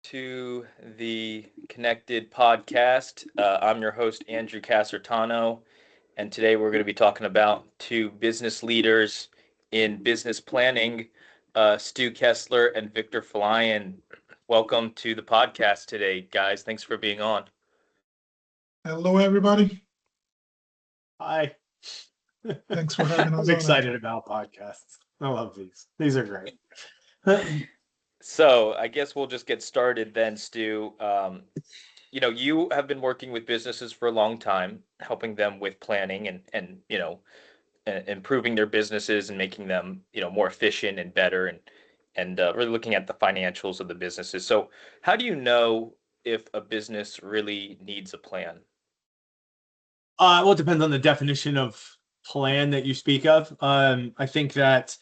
to the Connected podcast. I'm your host, Andrew Casertano, and today we're going to be talking about two business leaders in business planning, Stu Kessler and Victor Folayan. Welcome to the podcast today, guys. Thanks for being on. Hello, everybody. Hi. Thanks for having us I'm excited about podcasts. I love these. These are great. So I guess we'll just get started then, Stu. You have been working with businesses for a long time, helping them with planning and improving their businesses and making them, more efficient and better and really looking at the financials of the businesses. So how do you know if a business really needs a plan? Well, it depends on the definition of plan that you speak of. I think that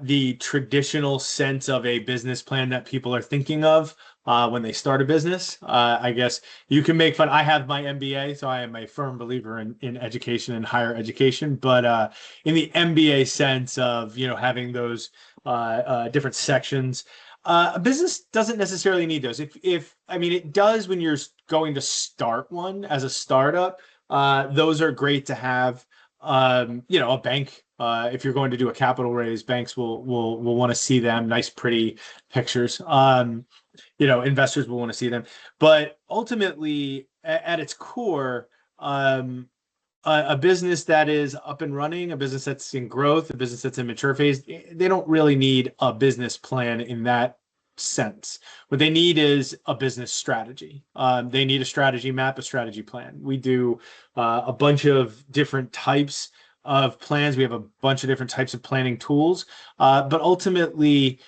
the traditional sense of a business plan that people are thinking of when they start a business, I guess you can make fun. I have my MBA, so I am a firm believer in education and higher education. But in the MBA sense of having those different sections, a business doesn't necessarily need those. If I mean, it does when you're going to start one as a startup. Those are great to have. A bank. If you're going to do a capital raise, banks will want to see them. Nice, pretty pictures. Investors will want to see them. But ultimately, at its core, a business that is up and running, a business that's in growth, a business that's in mature phase, they don't really need a business plan in that sense. What they need is a business strategy. They need a strategy map, a strategy plan. We do a bunch of different types of plans. We have a bunch of different types of planning tools. But ultimately,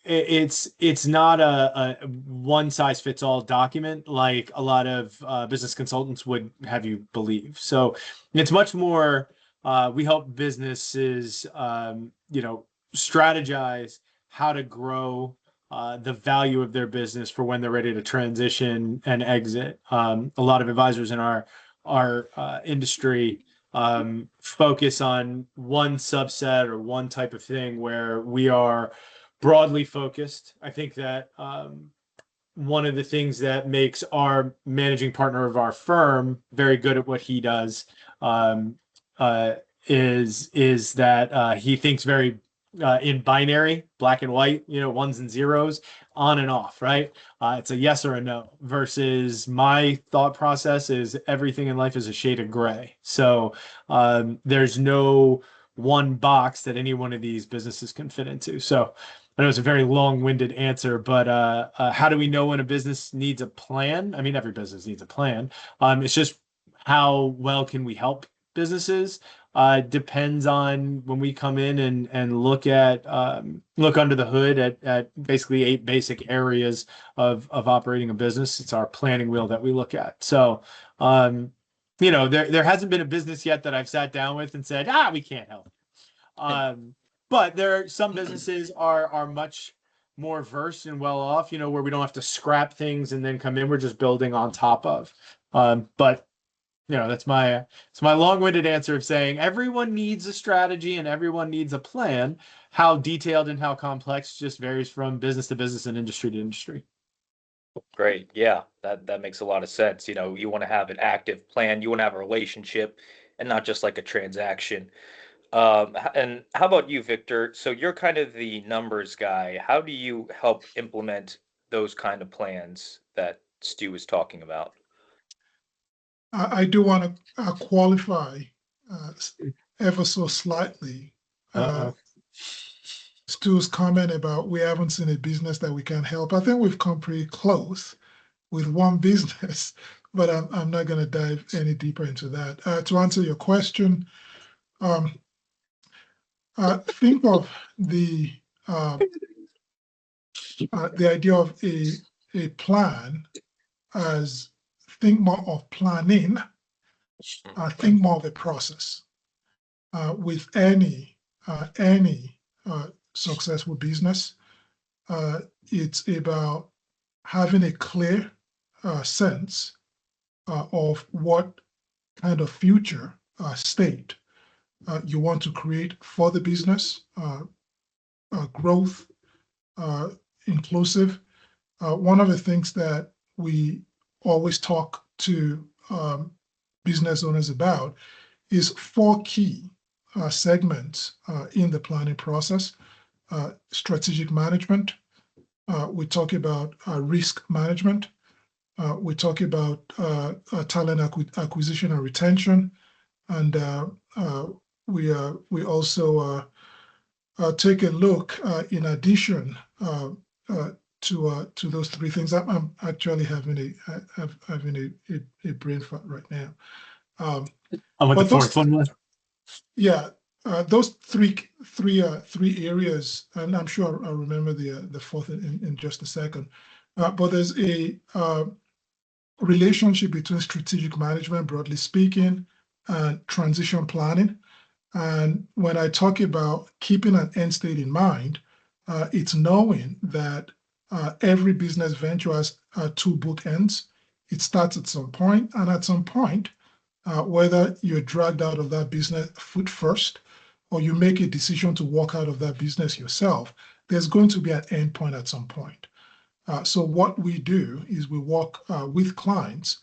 it's not a one size fits all document like a lot of business consultants would have you believe. So it's much more. We help businesses, strategize how to grow the value of their business for when they're ready to transition and exit. A lot of advisors in our industry focus on one subset or one type of thing where we are broadly focused. I think that one of the things that makes our managing partner of our firm very good at what he does is that he thinks very in binary, black and white, ones and zeros, on and off, right? It's a yes or a no, versus my thought process is everything in life is a shade of gray. So there's no one box that any one of these businesses can fit into. So I know it's a very long-winded answer, but how do we know when a business needs a plan? I mean, every business needs a plan. It's just how well can we help businesses? Depends on when we come in and look under the hood at basically 8 basic areas of operating a business. It's our planning wheel that we look at. So, there hasn't been a business yet that I've sat down with and said, we can't help. But some businesses are much more versed and well off, where we don't have to scrap things and then come in. We're just building on top of. But that's my long-winded answer of saying everyone needs a strategy and everyone needs a plan. How detailed and how complex just varies from business to business and industry to industry. Great. Yeah, that makes a lot of sense. You want to have an active plan, you want to have a relationship and not just like a transaction. And how about you, Victor? So you're kind of the numbers guy. How do you help implement those kind of plans that Stu was talking about? I do want to qualify ever so slightly Stu's comment about we haven't seen a business that we can help. I think we've come pretty close with one business, but I'm not going to dive any deeper into that. To answer your question, think of the idea of a plan as think more of planning, think more of a process. With any successful business, it's about having a clear sense of what kind of future state you want to create for the business, growth, inclusive, one of the things that we always talk to business owners about is four key segments in the planning process. Strategic management, we talk about risk management, we talk about talent acquisition and retention, and we also take a look in addition to those three things. I'm actually having a brain fart right now. On what the But fourth one was? yeah, those three areas, and I'm sure I'll remember the fourth in just a second. But there's a relationship between strategic management, broadly speaking, and transition planning. And when I talk about keeping an end state in mind, it's knowing that every business venture has two bookends. It starts at some point, and at some point, whether you're dragged out of that business foot first, or you make a decision to walk out of that business yourself, there's going to be an end point at some point. So what we do is we work with clients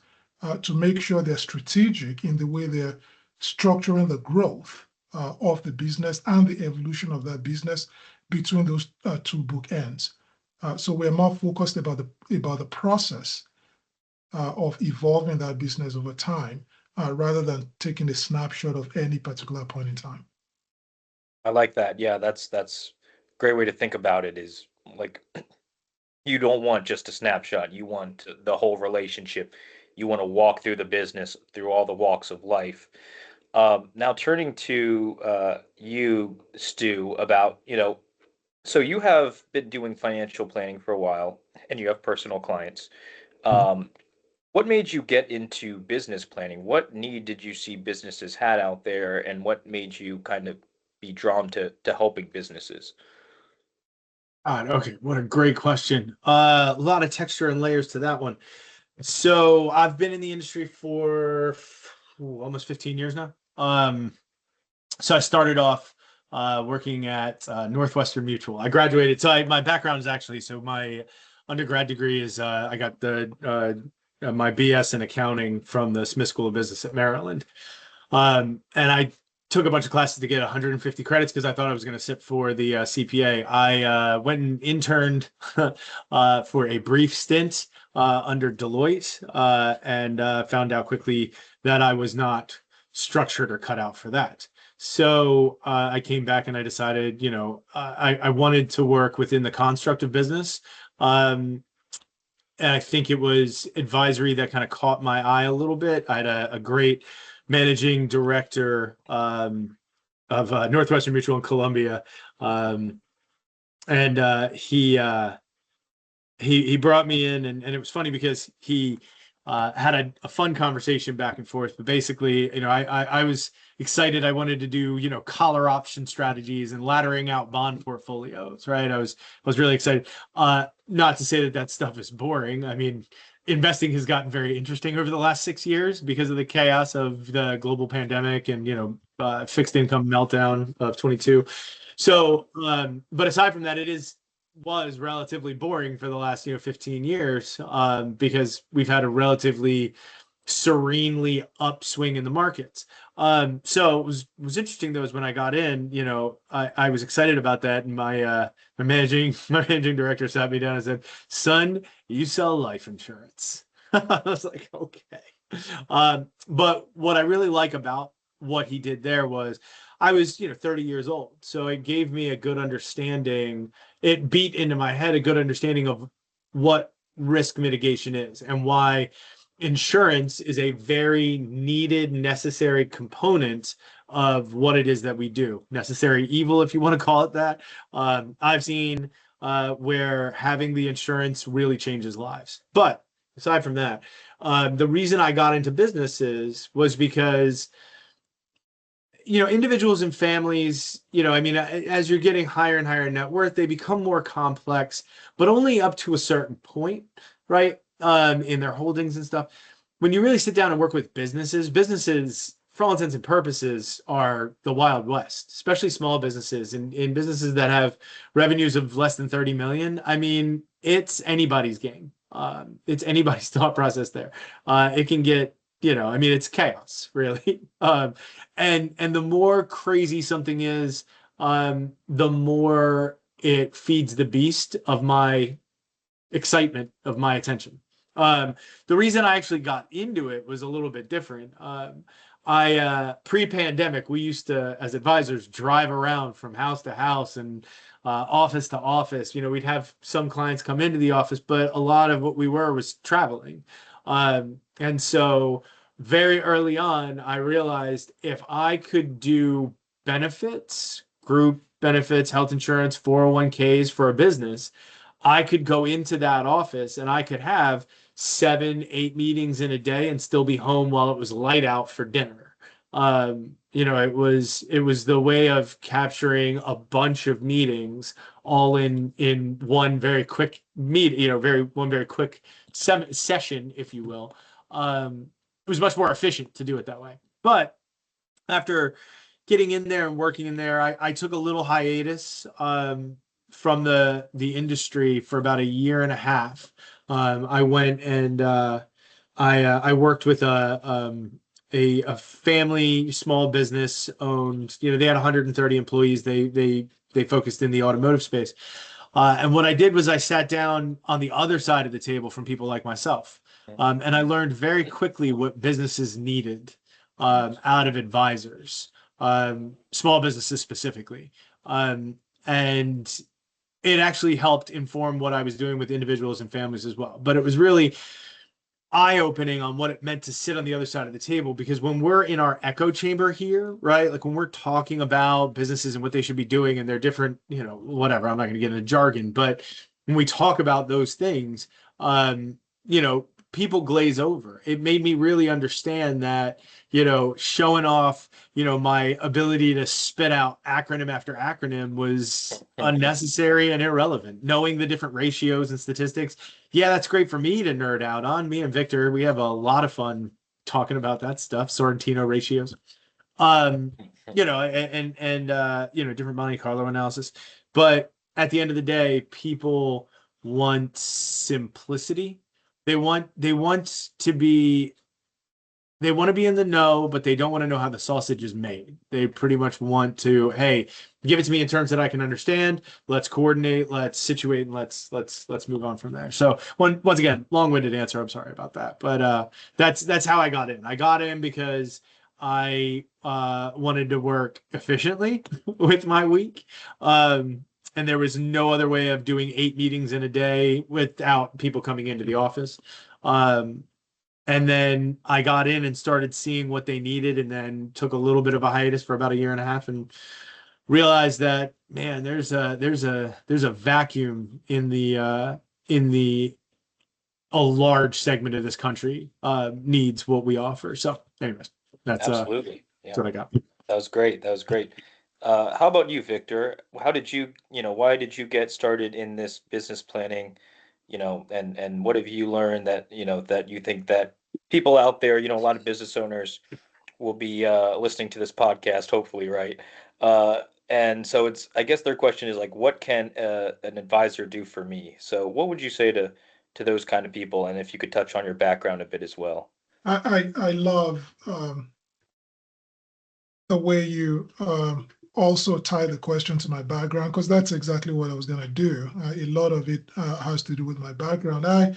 to make sure they're strategic in the way they're structuring the growth of the business and the evolution of that business between those two bookends. So we're more focused about the process of evolving that business over time, rather than taking a snapshot of any particular point in time. I like that. Yeah, that's a great way to think about it is like you don't want just a snapshot. You want the whole relationship. You want to walk through the business, through all the walks of life. Now turning to you, Stu, about, so you have been doing financial planning for a while and you have personal clients. Um, what made you get into business planning? What need did you see businesses had out there, and what made you kind of be drawn to helping businesses? Okay, what a great question. A lot of texture and layers to that one. So I've been in the industry for almost 15 years now. So I started off working at Northwestern Mutual. I graduated. So my background is actually, so my undergrad degree is I got my BS in accounting from the Smith School of Business at Maryland. And I took a bunch of classes to get 150 credits because I thought I was going to sit for the CPA. I went and interned for a brief stint under Deloitte and found out quickly that I was not structured or cut out for that. So I came back and I decided, I wanted to work within the construct of business. And I think it was advisory that kind of caught my eye a little bit. I had a great managing director of Northwestern Mutual in Columbia, and he brought me in, and it was funny because he had a fun conversation back and forth. But basically, I was excited. I wanted to do collar option strategies and laddering out bond portfolios. Right, I was really excited. Not to say that stuff is boring. I mean, investing has gotten very interesting over the last 6 years because of the chaos of the global pandemic and fixed income meltdown of 22. So, but aside from that, was relatively boring for the last 15 years because we've had a relatively serenely upswing in the markets. So it was interesting though is when I got in, I was excited about that, and my managing director sat me down and said, "Son, you sell life insurance." I was like, okay. But what I really like about what he did there was I was 30 years old, so it gave me a good understanding. It beat into my head a good understanding of what risk mitigation is and why insurance is a very needed, necessary component of what it is that we do. Necessary evil, if you want to call it that. I've seen where having the insurance really changes lives. But aside from that, the reason I got into businesses was because individuals and families, as you're getting higher and higher net worth, they become more complex, but only up to a certain point, right? In their holdings and stuff. When you really sit down and work with businesses, for all intents and purposes, are the Wild West, especially small businesses and in businesses that have revenues of less than 30 million. I mean, it's anybody's game. It's anybody's thought process there. It can get, I mean, it's chaos, really. And the more crazy something is, the more it feeds the beast of my excitement, of my attention. The reason I actually got into it was a little bit different. I pre-pandemic, we used to, as advisors, drive around from house to house and office to office. We'd have some clients come into the office, but a lot of what we were was traveling. And so very early on, I realized if I could do benefits, group benefits, health insurance, 401ks for a business, I could go into that office and I could have 7, 8 meetings in a day and still be home while it was light out for dinner. It was the way of capturing a bunch of meetings all in one very quick very quick session, if you will. It was much more efficient to do it that way. But after getting in there and working in there, I took a little hiatus from the industry for about a year and a half. I went and I worked with a family small business owned. They had 130 employees. They focused in the automotive space. And what I did was I sat down on the other side of the table from people like myself. And I learned very quickly what businesses needed out of advisors, small businesses specifically. And it actually helped inform what I was doing with individuals and families as well. But it was really eye-opening on what it meant to sit on the other side of the table, because when we're in our echo chamber here, right, like when we're talking about businesses and what they should be doing and their different, whatever, I'm not going to get into jargon, but when we talk about those things, people glaze over. It made me really understand that, showing off, my ability to spit out acronym after acronym was unnecessary and irrelevant. Knowing the different ratios and statistics, yeah, that's great for me to nerd out on. Me and Victor, we have a lot of fun talking about that stuff, Sorrentino ratios, and different Monte Carlo analysis. But at the end of the day, people want simplicity. They want to be in the know, but they don't want to know how the sausage is made. They pretty much want to, hey, give it to me in terms that I can understand. Let's coordinate, let's situate, and let's move on from there. So once again, long-winded answer. I'm sorry about that, but that's how I got in. I got in because I wanted to work efficiently with my week. And there was no other way of doing 8 meetings in a day without people coming into the office. And then I got in and started seeing what they needed, and then took a little bit of a hiatus for about a year and a half, and realized that, man, there's a vacuum in a large segment of this country needs what we offer. So anyways, that's Absolutely. that's what I got. That was great. That was great. How about you, Victor? How did you, why did you get started in this business planning? And what have you learned that, that you think that people out there, a lot of business owners will be listening to this podcast, hopefully, right? And so I guess their question is like, what can an advisor do for me? So what would you say to those kind of people? And if you could touch on your background a bit as well. I love the way you also tie the question to my background, because that's exactly what I was going to do. A lot of it has to do with my background. I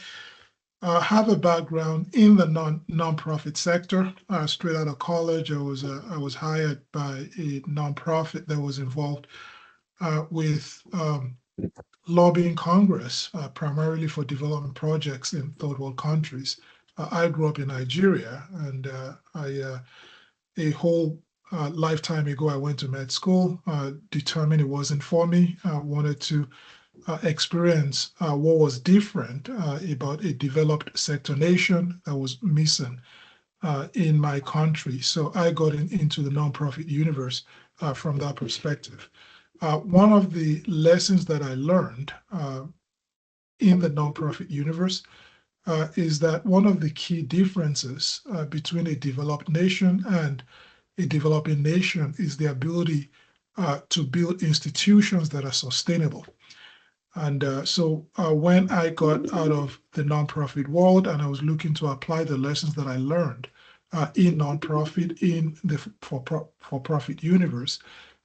have a background in the nonprofit sector. Straight out of college, I was hired by a nonprofit that was involved with lobbying Congress, primarily for development projects in third world countries. I grew up in Nigeria, and a whole lifetime ago, I went to med school, determined it wasn't for me. I wanted to experience what was different about a developed sector nation that was missing in my country. So I got into the nonprofit universe from that perspective. One of the lessons that I learned in the nonprofit universe is that one of the key differences between a developed nation and a developing nation is the ability to build institutions that are sustainable. And so when I got out of the nonprofit world and I was looking to apply the lessons that I learned in nonprofit, in the for-profit universe,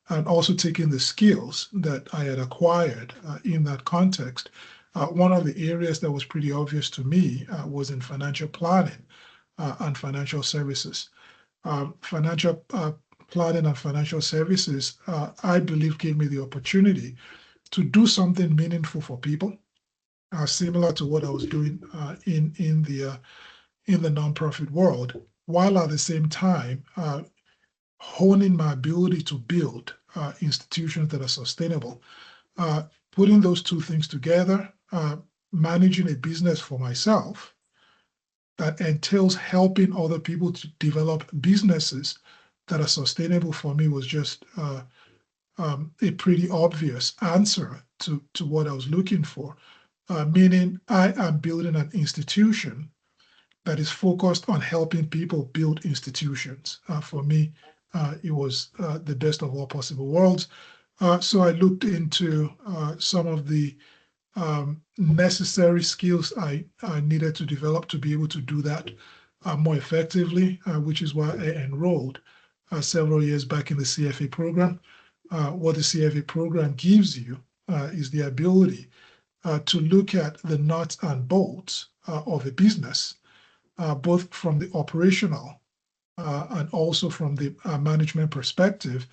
and also taking the skills that I had acquired in that context, one of the areas that was pretty obvious to me was in financial planning and financial services. Financial planning and financial services, I believe, gave me the opportunity to do something meaningful for people, similar to what I was doing in the nonprofit world, while at the same time honing my ability to build institutions that are sustainable. Putting those two things together, managing a business for myself that entails helping other people to develop businesses that are sustainable for me was just a pretty obvious answer to what I was looking for. Meaning I am building an institution that is focused on helping people build institutions. For me, it was the best of all possible worlds. So I looked into some of the necessary skills I needed to develop to be able to do that more effectively, which is why I enrolled several years back in the CFA program. What the CFA program gives you is the ability to look at the nuts and bolts of a business, both from the operational and also from the management perspective,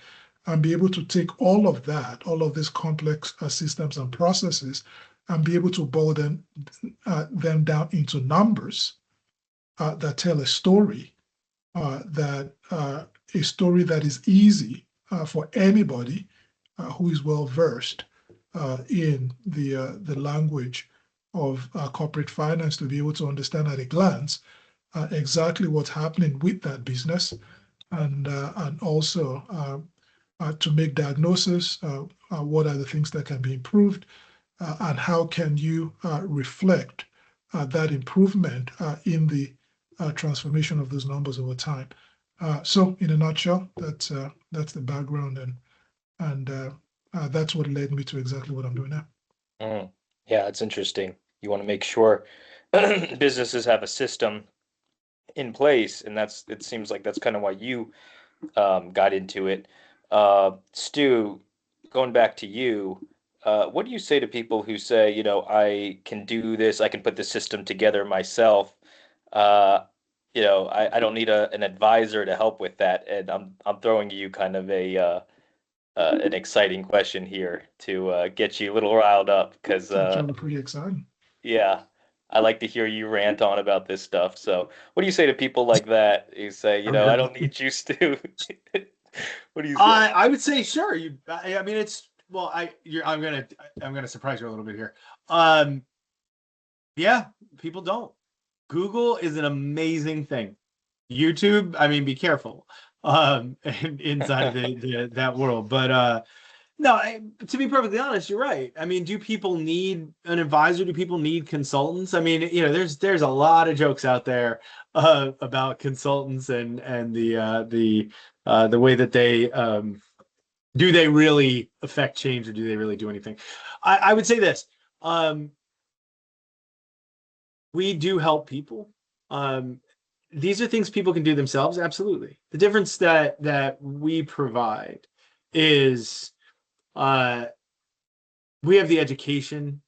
and be able to take all of that, all of these complex systems and processes, and be able to boil them down into numbers that tell a story a story that is easy for anybody who is well versed in the language of corporate finance to be able to understand at a glance exactly what's happening with that business, and also to make diagnosis. What are the things that can be improved, and how can you reflect that improvement in the transformation of those numbers over time. So, in a nutshell, that's the background, and that's what led me to exactly what I'm doing now. Mm. Yeah, it's interesting. You want to make sure businesses have a system in place, and it seems like that's kind of why you got into it. Stu, going back to you, what do you say to people who say, I can do this, I can put the system together myself. Uh, I don't need an advisor to help with that. And I'm throwing you kind of an exciting question here to get you a little riled up because That sounded pretty exciting. yeah, I like to hear you rant on about this stuff. So, what do you say to people like that who say, I don't need you, Stu? What do you say? I would say sure. I mean, it's well. I'm gonna surprise you a little bit here. Yeah, people don't. Google is an amazing thing. YouTube, I mean, be careful. Inside of that world, but no. To be perfectly honest, you're right. I mean, do people need an advisor? Do people need consultants? I mean, there's a lot of jokes out there about consultants and the way that they do they really affect change or do they really do anything? I would say this. We do help people. These are things people can do themselves. Absolutely. The difference that we provide is we have the education,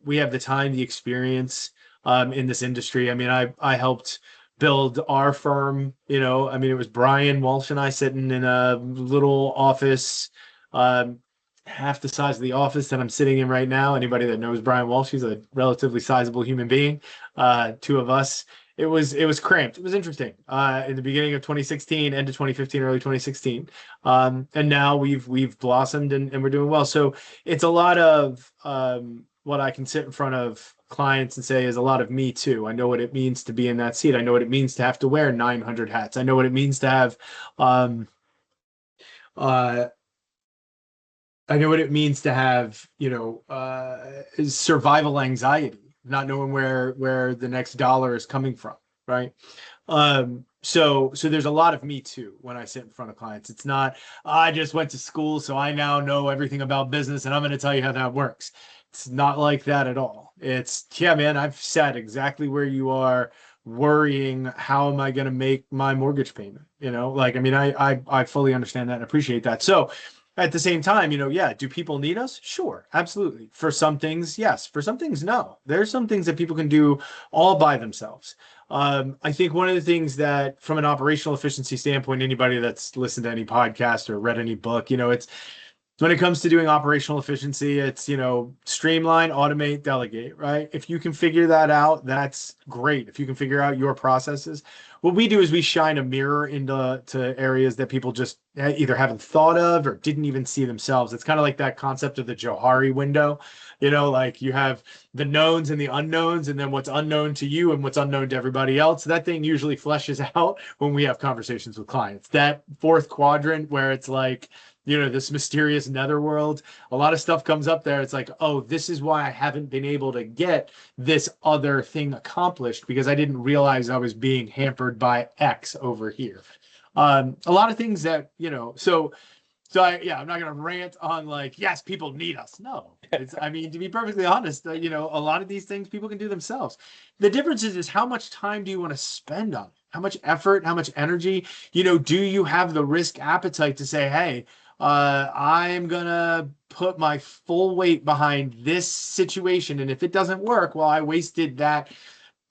we have the time, the experience in this industry. I mean, I helped build our firm. I mean, it was Brian Walsh and I sitting in a little office, half the size of the office that I'm sitting in right now. Anybody that knows Brian Walsh, he's a relatively sizable human being. Two of us. It was cramped. It was interesting. In the beginning of 2016, end of 2015, early 2016, and now we've blossomed and we're doing well. So it's a lot of what I can sit in front of clients and say is a lot of me too. I know what it means to be in that seat. I know what it means to have to wear 900 hats. I know what it means to have I know what it means to have, survival anxiety, not knowing where the next dollar is coming from, right? So there's a lot of me too when I sit in front of clients. It's not I just went to school, so I now know everything about business, and I'm going to tell you how that works. It's not like that at all. It's, yeah, man, I've sat exactly where you are, worrying, how am I going to make my mortgage payment? You know, like, I mean, I fully understand that and appreciate that. So at the same time, you know, yeah, do people need us? Sure, absolutely. For some things, yes. For some things, no. There's some things that people can do all by themselves. I think one of the things that, from an operational efficiency standpoint, anybody that's listened to any podcast or read any book, you know, it's when it comes to doing operational efficiency, it's, you know, streamline, automate, delegate, right? If you can figure that out, that's great. If you can figure out your processes, what we do is we shine a mirror into areas that people just either haven't thought of or didn't even see themselves. It's kind of like that concept of the Johari window, you know, like you have the knowns and the unknowns, and then what's unknown to you and what's unknown to everybody else. That thing usually fleshes out when we have conversations with clients. That fourth quadrant where it's like, you know, this mysterious netherworld, a lot of stuff comes up there. It's like, oh, this is why I haven't been able to get this other thing accomplished, because I didn't realize I was being hampered by X over here. A lot of things that, you know, so I'm not going to rant on like, yes, people need us. No, it's, I mean, to be perfectly honest, you know, a lot of these things people can do themselves. The difference is how much time do you want to spend on it? How much effort, how much energy, you know, do you have the risk appetite to say, hey, I'm gonna put my full weight behind this situation, and if it doesn't work, well, I wasted that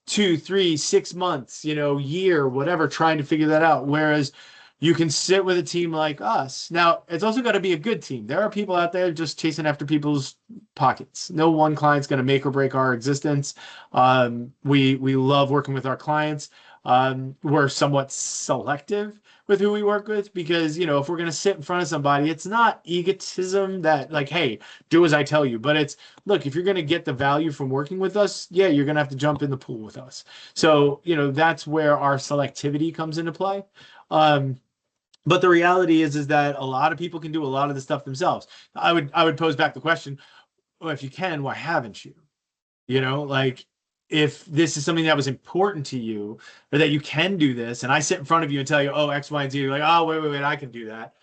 2, 3, 6 months, you know, year, whatever, trying to figure that out. Whereas you can sit with a team like us. Now, it's also got to be a good team. There are people out there just chasing after people's pockets. No one client's going to make or break our existence. We love working with our clients. We're somewhat selective with who we work with, because, you know, if we're going to sit in front of somebody, it's not egotism that like, hey, do as I tell you, but it's, look, if you're going to get the value from working with us, yeah, you're going to have to jump in the pool with us. So, you know, that's where our selectivity comes into play. But the reality is that a lot of people can do a lot of the stuff themselves. I would pose back the question, well, if you can, why haven't you? You know, like, if this is something that was important to you, or that you can do this, and I sit in front of you and tell you, oh, X, Y, and Z, you're like, oh, wait, I can do that.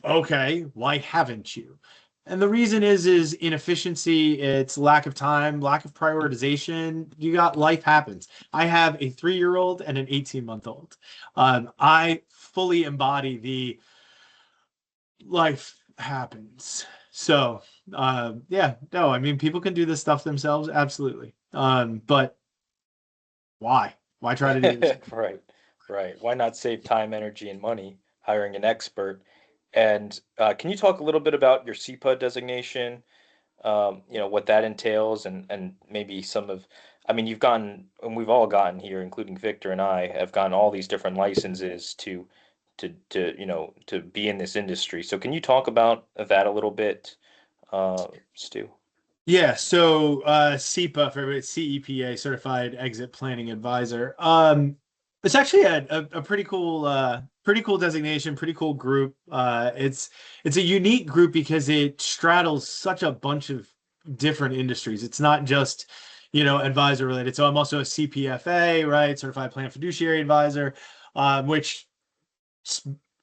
Okay, why haven't you? And the reason is inefficiency, it's lack of time, lack of prioritization. You got, life happens. I have a 3-year-old and an 18-month-old. I fully embody the life happens. So, yeah, no, I mean, people can do this stuff themselves, absolutely. But why? Why try to do this? Right, right. Why not save time, energy, and money hiring an expert? And can you talk a little bit about your SEPA designation? You know, what that entails, and maybe some of, I mean, you've gotten, and we've all gotten here, including Victor and I, have gotten all these different licenses to you know, to be in this industry. So can you talk about that a little bit, Stu? Yeah, so CEPA, for everybody, CEPA, Certified Exit Planning Advisor. It's actually a pretty cool designation, pretty cool group. It's a unique group because it straddles such a bunch of different industries. It's not just, you know, advisor related. So I'm also a CPFA, right? Certified Plan Fiduciary Advisor, which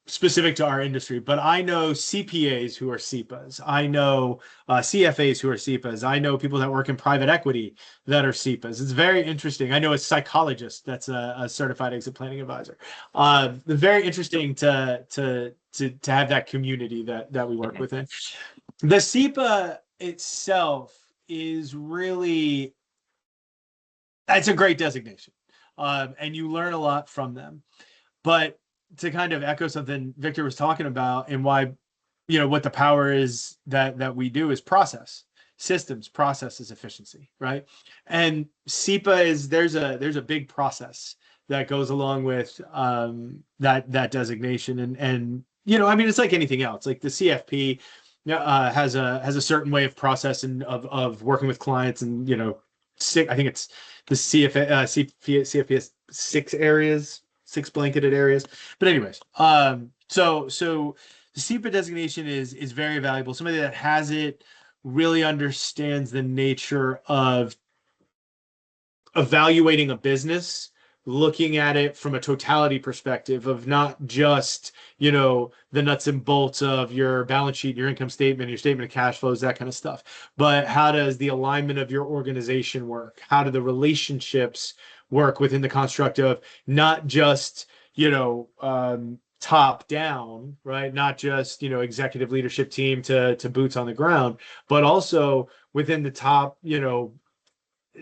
specific to our industry, but I know CPAs who are CEPAs. I know CFAs who are CEPAs. I know people that work in private equity that are CEPAs. It's very interesting. I know a psychologist that's a certified exit planning advisor. Very interesting to have that community that we work within. The CEPA itself is really, it's a great designation, and you learn a lot from them. But to kind of echo something Victor was talking about, and why, you know, what the power is that we do is process, systems, processes, efficiency, right? And SEPA is, there's a big process that goes along with that designation, and you know, I mean, it's like anything else. Like the CFP has a certain way of process and of working with clients, and you know, I think it's the CFP has 6 blanketed areas. But anyways, so the SEPA designation is very valuable. Somebody that has it really understands the nature of evaluating a business looking at it from a totality perspective of not just, you know, the nuts and bolts of your balance sheet, your income statement, your statement of cash flows, that kind of stuff. But how does the alignment of your organization work? How do the relationships work within the construct of not just, you know, top down, right? Not just, you know, executive leadership team to boots on the ground, but also within the top, you know,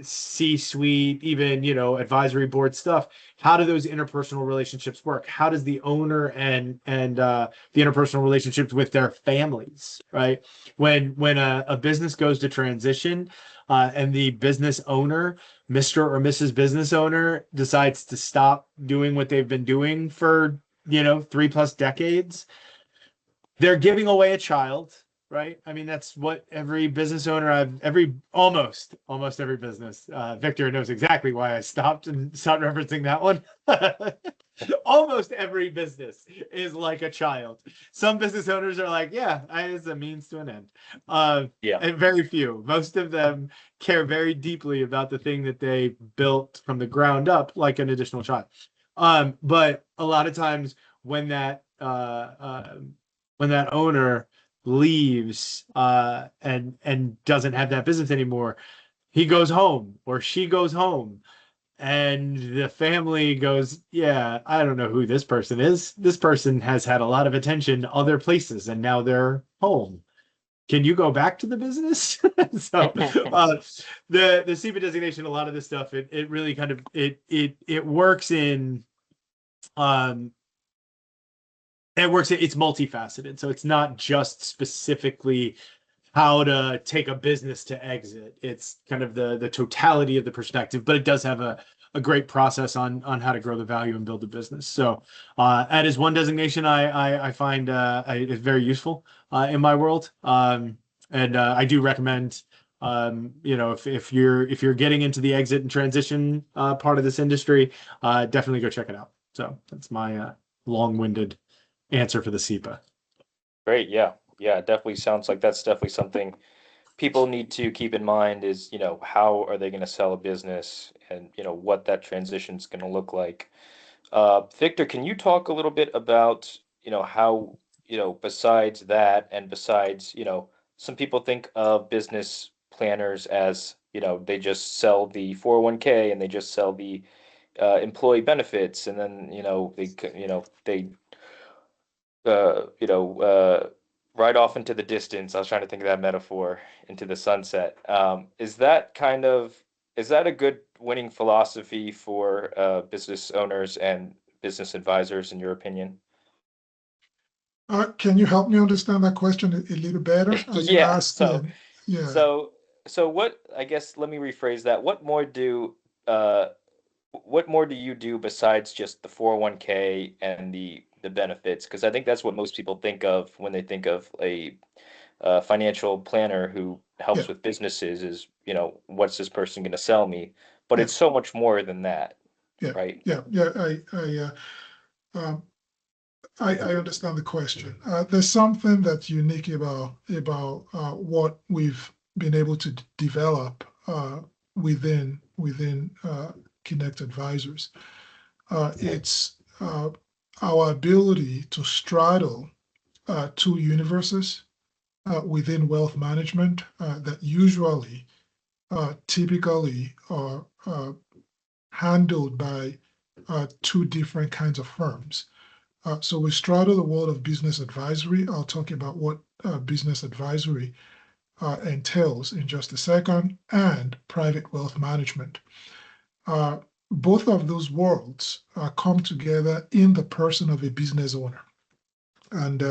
C-suite, even, you know, advisory board stuff. How do those interpersonal relationships work? How does the owner and the interpersonal relationships with their families, right? When a business goes to transition, and the business owner, Mr. or Mrs. Business Owner, decides to stop doing what they've been doing for, you know, 3+ decades, they're giving away a child, right? I mean, that's what every business owner almost every business. Victor knows exactly why I stopped referencing that one. Almost every business is like a child. Some business owners are like, yeah, it's a means to an end. Yeah. And very few. Most of them care very deeply about the thing that they built from the ground up, like an additional child. But a lot of times when that owner leaves and doesn't have that business anymore, he goes home or she goes home, and the family goes, yeah, I don't know who this person is. This person has had a lot of attention other places, and now they're home. Can you go back to the business? So the CEPA designation, a lot of this stuff, it really kind of it works in it's multifaceted. So it's not just specifically how to take a business to exit. It's kind of the totality of the perspective, but it does have a great process on how to grow the value and build the business. So that is one designation I find is very useful in my world. And I do recommend, you know, if you're getting into the exit and transition part of this industry, definitely go check it out. So that's my long-winded answer for the CEPA. Great. Yeah. Yeah. It definitely sounds like that's definitely something people need to keep in mind is, you know, how are they going to sell a business and, you know, what that transition is going to look like. Victor, can you talk a little bit about, you know, how, you know, besides that and besides, you know, some people think of business planners as, you know, they just sell the 401k and they just sell the employee benefits and then, they ride off into the distance. I was trying to think of that metaphor, into the sunset. Is that a good winning philosophy for business owners and business advisors, in your opinion? Can you help me understand that question a little better? Are you Yeah. asking? Yeah. So, so what? I guess let me rephrase that. Uh, what more do you do besides just the 401k and the benefits? Because I think that's what most people think of when they think of a financial planner who Yeah. helps with businesses. Is, you know, what's this person going to sell me? But Yeah. it's so much more than that, Yeah. right? Yeah. Yeah. Um, I understand the question. There's something that's unique about what we've been able to develop within Kinnect Advisors. It's our ability to straddle two universes within wealth management that usually, typically, are handled by two different kinds of firms. So we straddle the world of business advisory. I'll talk about what business advisory entails in just a second, and private wealth management. Both of those worlds come together in the person of a business owner. And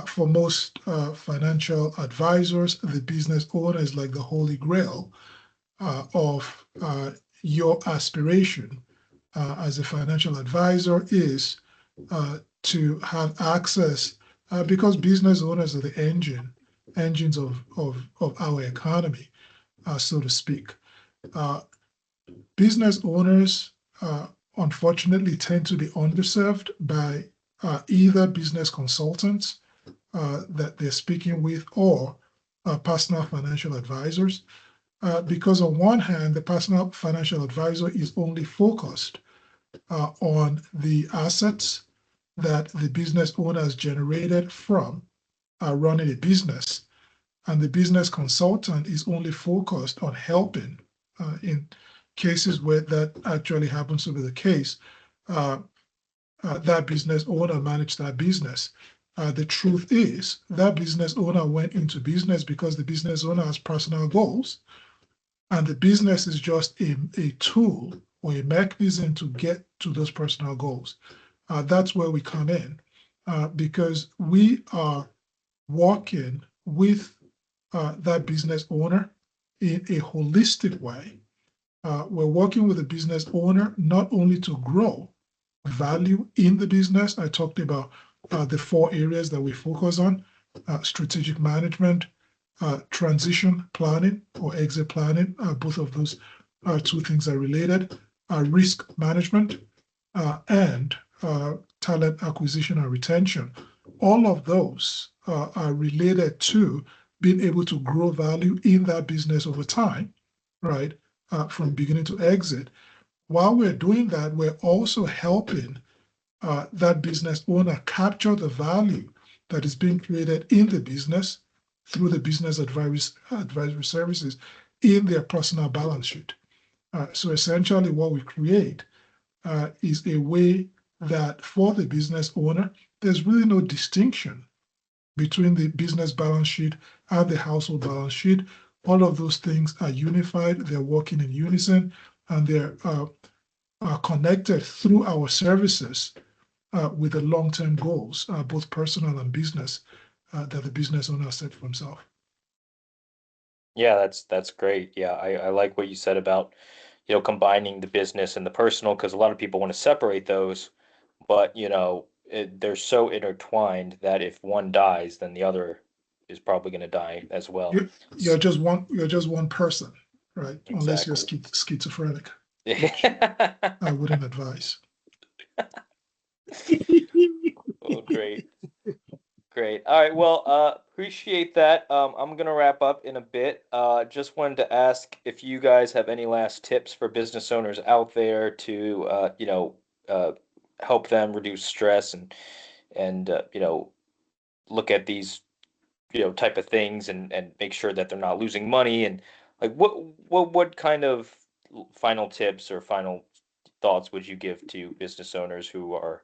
for most financial advisors, the business owner is like the holy grail of your aspiration as a financial advisor is to have access, because business owners are the engines of our economy, so to speak. Business owners, unfortunately, tend to be underserved by either business consultants that they're speaking with or personal financial advisors. Because on one hand, the personal financial advisor is only focused on the assets that the business owner has generated from running a business. And the business consultant is only focused on helping in cases where that actually happens to be the case. That business owner managed that business. The truth is that business owner went into business because the business owner has personal goals, and the business is just a tool or a mechanism to get to those personal goals. That's where we come in, because we are working with that business owner in a holistic way. We're working with the business owner not only to grow value in the business. I talked about the 4 areas that we focus on: strategic management, transition planning or exit planning. Both of those 2 things are related. Risk management and talent acquisition and retention. All of those are related to being able to grow value in that business over time, right? From beginning to exit. While we're doing that, we're also helping that business owner capture the value that is being created in the business through the business advisory services in their personal balance sheet. So essentially what we create is a way that for the business owner, there's really no distinction between the business balance sheet and the household balance sheet. All of those things are unified, they're working in unison, and they're connected through our services with the long-term goals, both personal and business, that the business owner set for himself. Yeah, that's great. Yeah, I like what you said about, combining the business and the personal, because a lot of people want to separate those, but they're so intertwined that if one dies, then the other is probably going to die as well. You're just one person, right? Unless you're Exactly. schizophrenic, which I wouldn't advise. Oh, great. Great. All right. Well, appreciate that. I'm gonna wrap up in a bit. Just wanted to ask if you guys have any last tips for business owners out there to, help them reduce stress and look at these, type of things and make sure that they're not losing money, and like what kind of final tips or final thoughts would you give to business owners who are,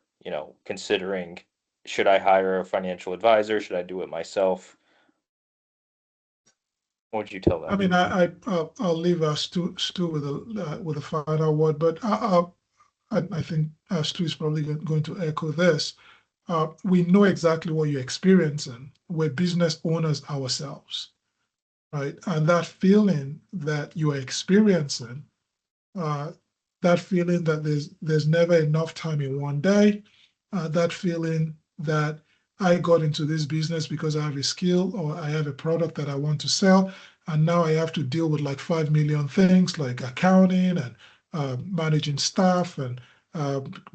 considering, should I hire a financial advisor? Should I do it myself? What would you tell I them? mean, I'll leave Stu with a final word, but I think Stu is probably going to echo this. We know exactly what you're experiencing. We're business owners ourselves, right? And that feeling that you are experiencing, that feeling that there's never enough time in one day, that feeling that I got into this business because I have a skill or I have a product that I want to sell, and now I have to deal with like 5 million things like accounting and managing staff and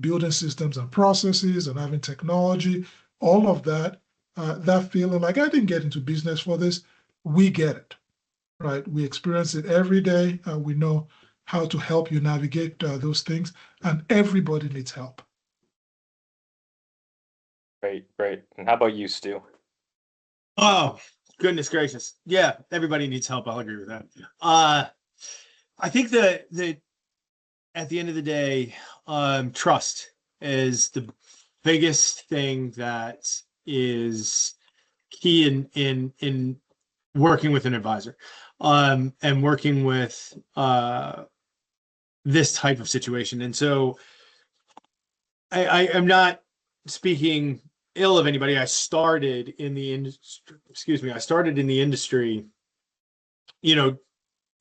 building systems and processes and having technology, all of that, that feeling like I didn't get into business for this, we get it, right? We experience it every day. We know how to help you navigate those things, and everybody needs help. Great, great. And how about you, Stu? Oh, goodness gracious. Yeah, everybody needs help. I'll agree with that. I think that at the end of the day, trust is the biggest thing that is key in working with an advisor, and working with this type of situation. And so I am not speaking ill of anybody. I started in the industry,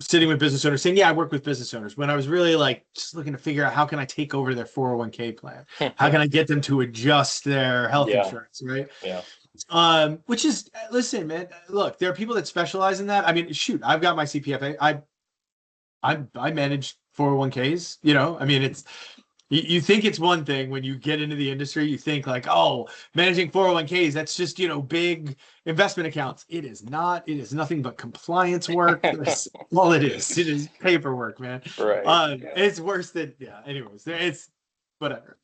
sitting with business owners saying, yeah, I work with business owners, when I was really like just looking to figure out how can I take over their 401k plan? How can I get them to adjust their health insurance, right? Yeah. Which is, listen, man, look, there are people that specialize in that. I mean, shoot, I've got my CPFA. I manage 401ks, I mean, it's, you think it's one thing when you get into the industry, you think like, oh, managing 401ks, that's just, big investment accounts. It is not. It is nothing but compliance work. That's all it is. It is paperwork, man. Right. It's worse than, anyways, whatever.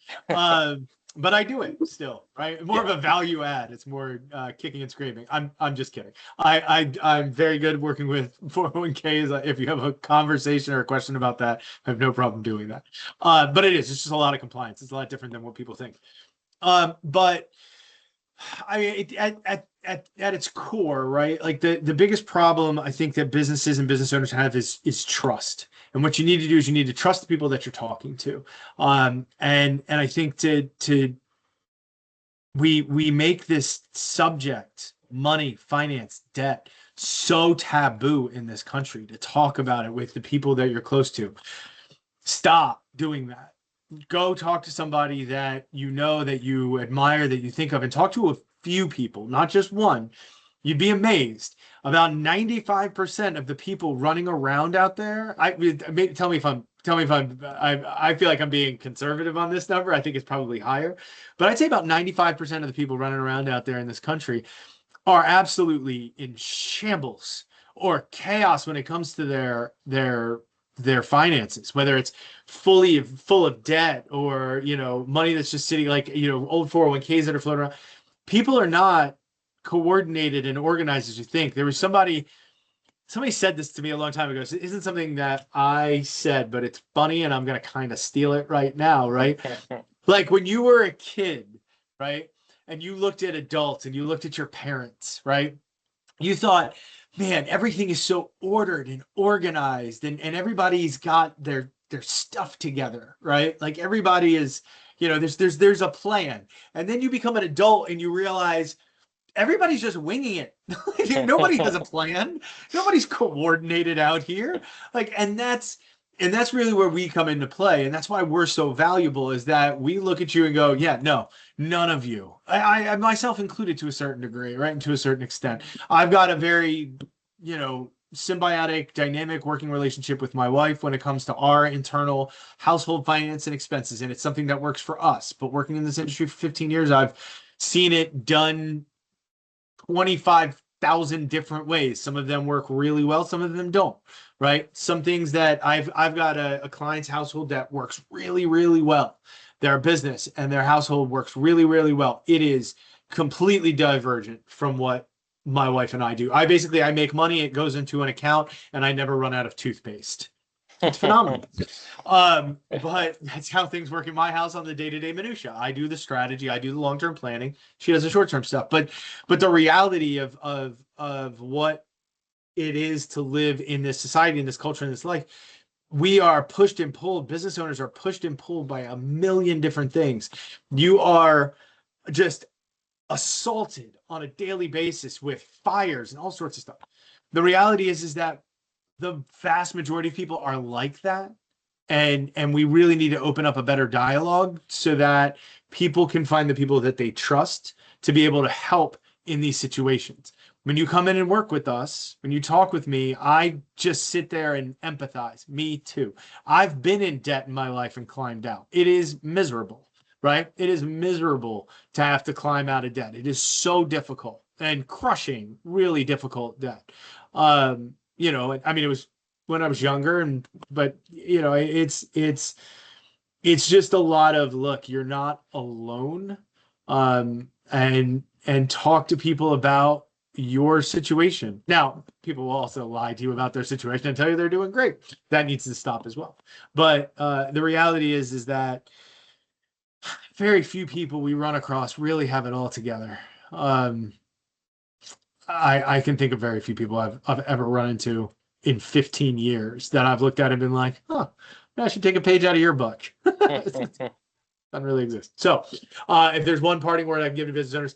But I do it still, right? More of a value add. It's more kicking and screaming. I'm just kidding. I'm very good working with 401ks. If you have a conversation or a question about that, I have no problem doing that. But it's just a lot of compliance. It's a lot different than what people think. But I mean, at its core, right? Like the biggest problem I think that businesses and business owners have is trust. And what you need to do is you need to trust the people that you're talking to. And I think we make this subject, money, finance, debt, so taboo in this country to talk about it with the people that you're close to. Stop doing that. Go talk to somebody that you know, that you admire, that you think of, and talk to a few people, not just one. You'd be amazed. About 95% of the people running around out there, tell me if I feel like I'm being conservative on this number. I think it's probably higher, but I'd say about 95% of the people running around out there in this country are absolutely in shambles or chaos when it comes to their finances, whether it's full of debt or, money that's just sitting, like, old 401ks that are floating around. People are not coordinated and organized as you think. There was somebody said this to me a long time ago. It isn't something that I said, but it's funny, and I'm going to kind of steal it right now, right? Like when you were a kid, right? And you looked at adults and you looked at your parents, right? You thought, man, everything is so ordered and organized, and everybody's got their stuff together, right? Like everybody is, there's a plan. And then you become an adult and you realize everybody's just winging it. Nobody has a plan. Nobody's coordinated out here. Like, and that's really where we come into play. And that's why we're so valuable, is that we look at you and go, yeah, no, none of you, I myself included to a certain degree, right? And to a certain extent, I've got a very, symbiotic, dynamic working relationship with my wife when it comes to our internal household finance and expenses. And it's something that works for us. But working in this industry for 15 years, I've seen it done 25,000 different ways. Some of them work really well, some of them don't, right? Some things that I've got a client's household that works really, really well. Their business and their household works really, really well. It is completely divergent from what my wife and I do. I make money, it goes into an account, and I never run out of toothpaste. It's phenomenal. But that's how things work in my house on the day-to-day minutia. I do the strategy, I do the long-term planning. She does the short-term stuff. But the reality of what it is to live in this society, in this culture, in this life, we are pushed and pulled. Business owners are pushed and pulled by a million different things. You are just assaulted on a daily basis with fires and all sorts of stuff. The reality is that the vast majority of people are like that. And we really need to open up a better dialogue so that people can find the people that they trust to be able to help in these situations. When you come in and work with us, when you talk with me, I just sit there and empathize. Me too. I've been in debt in my life and climbed out. It is miserable, right? It is miserable to have to climb out of debt. It is so difficult and crushing, really difficult debt. I mean, it was when I was younger, but it's just a lot of, look, you're not alone, and talk to people about your situation. Now, people will also lie to you about their situation and tell you they're doing great. That needs to stop as well. But the reality is that very few people we run across really have it all together. I can think of very few people I've ever run into in 15 years that I've looked at and been like, I should take a page out of your book. It doesn't really exist. So if there's one parting word I can give to business owners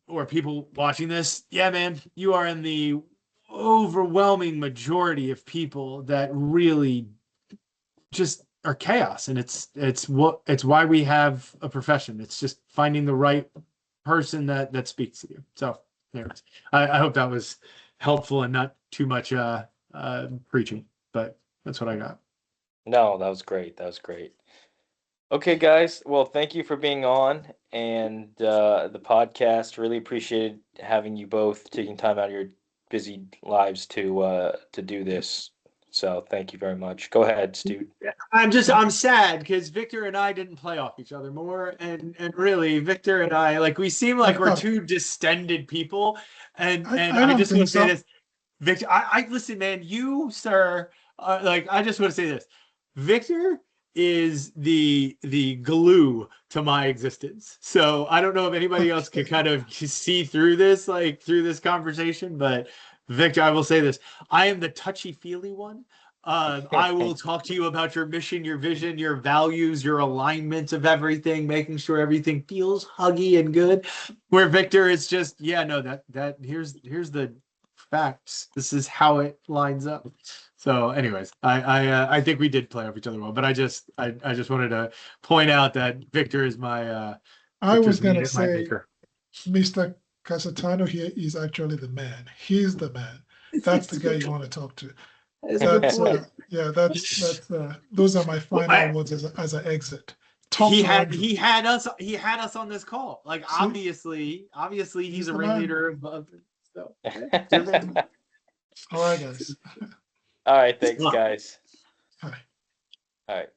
or people watching this, yeah, man, you are in the overwhelming majority of people that really just are chaos. And it's why we have a profession. It's just finding the right person that speaks to you. So anyways, I hope that was helpful and not too much preaching, but that's what I got. No, that was great. That was great. Okay, guys. Well, thank you for being on and the podcast. Really appreciated having you both taking time out of your busy lives to do this. So thank you very much. Go ahead, Stu. I'm sad because Victor and I didn't play off each other more, and really Victor and I, like, we seem like we're two distended people, and I I don't just want think to say so. this, Victor. I listen, man. You, sir, like, I just want to say this. Victor is the glue to my existence. So I don't know if anybody else can kind of see through this, like, through this conversation, but Victor, I will say this: I am the touchy-feely one. I will talk to you about your mission, your vision, your values, your alignment of everything, making sure everything feels huggy and good. Where Victor is just, yeah, no, that here's the facts. This is how it lines up. So, anyways, I think we did play off each other well, but I just wanted to point out that Victor is my I was Victor's gonna my say maker. Mr. Casatano here is actually the man. He's the man. That's the guy you want to talk to. That's a good That's point. yeah. That's those are my Well, final words as an exit. Talk he to had Andrew. he had us on this call. Like, See? obviously he's He's a the man. ringleader of so. All right, guys. All right, thanks, guys. Hi. All right.